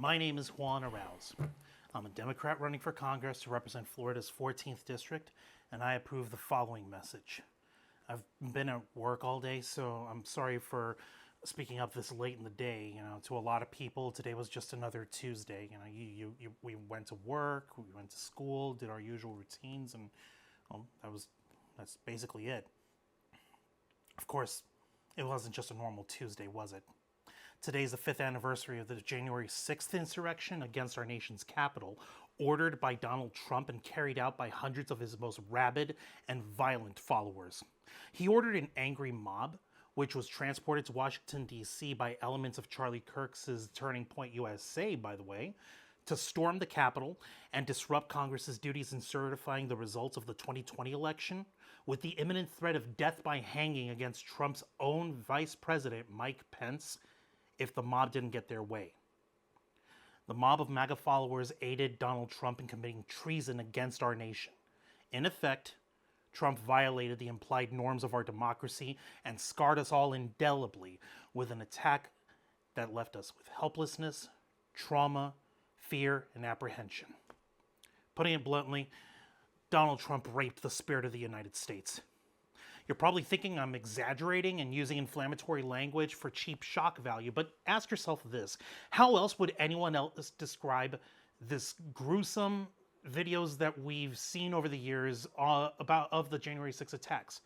My name is Juan Arauz. I'm a Democrat running for Congress to represent Florida's 14th District, and I approve the following message. I've been at work all day, so I'm sorry for speaking up this late in the day. To a lot of people, today was just another Tuesday. We went to work, we went to school, did our usual routines, and that's basically it. Of course, it wasn't just a normal Tuesday, was it? Today's the 5th anniversary of the January 6th insurrection against our nation's capital, ordered by Donald Trump and carried out by hundreds of his most rabid and violent followers. He ordered an angry mob, which was transported to Washington, D.C. by elements of Charlie Kirk's Turning Point USA, by the way, to storm the Capitol and disrupt Congress's duties in certifying the results of the 2020 election, with the imminent threat of death by hanging against Trump's own Vice President, Mike Pence, if the mob didn't get their way. The mob of MAGA followers aided Donald Trump in committing treason against our nation. In effect, Trump violated the implied norms of our democracy and scarred us all indelibly with an attack that left us with helplessness, trauma, fear, and apprehension. Putting it bluntly, Donald Trump raped the spirit of the United States. You're probably thinking I'm exaggerating and using inflammatory language for cheap shock value, but ask yourself this. How else would anyone else describe this gruesome videos that we've seen over the years of the January 6th attacks?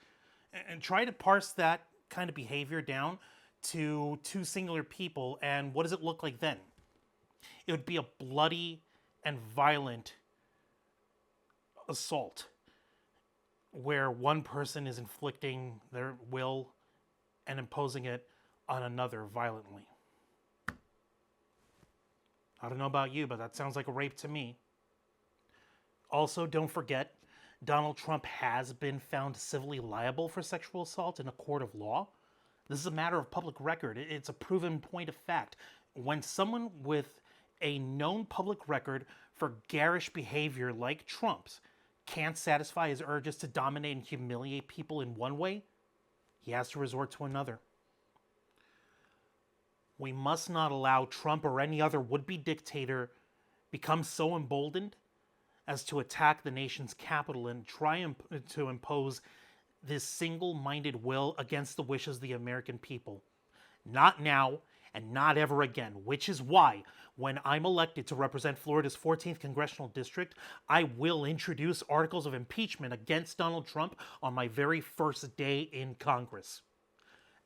And try to parse that kind of behavior down to two singular people, and what does it look like then? It would be a bloody and violent assault, where one person is inflicting their will and imposing it on another violently. I don't know about you, but that sounds like a rape to me. Also, don't forget, Donald Trump has been found civilly liable for sexual assault in a court of law. This is a matter of public record. It's a proven point of fact. When someone with a known public record for garish behavior like Trump's can't satisfy his urges to dominate and humiliate people in one way, he has to resort to another. We must not allow Trump or any other would-be dictator become so emboldened as to attack the nation's capital and try to impose this single-minded will against the wishes of the American people. Not now, and not ever again, which is why, when I'm elected to represent Florida's 14th Congressional District, I will introduce articles of impeachment against Donald Trump on my very first day in Congress.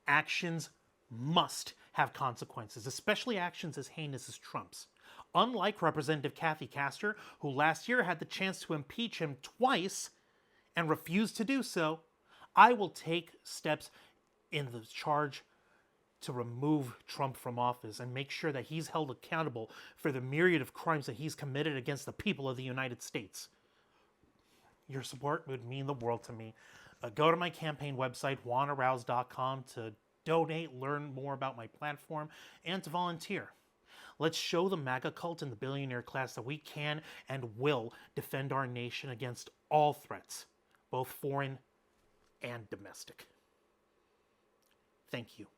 Actions must have consequences, especially actions as heinous as Trump's. Unlike Representative Kathy Castor, who last year had the chance to impeach him twice and refused to do so, I will take steps in the charge to remove Trump from office and make sure that he's held accountable for the myriad of crimes that he's committed against the people of the United States. Your support would mean the world to me. Go to my campaign website, juanarauz.com, to donate, learn more about my platform, and to volunteer. Let's show the MAGA cult and the billionaire class that we can and will defend our nation against all threats, both foreign and domestic. Thank you.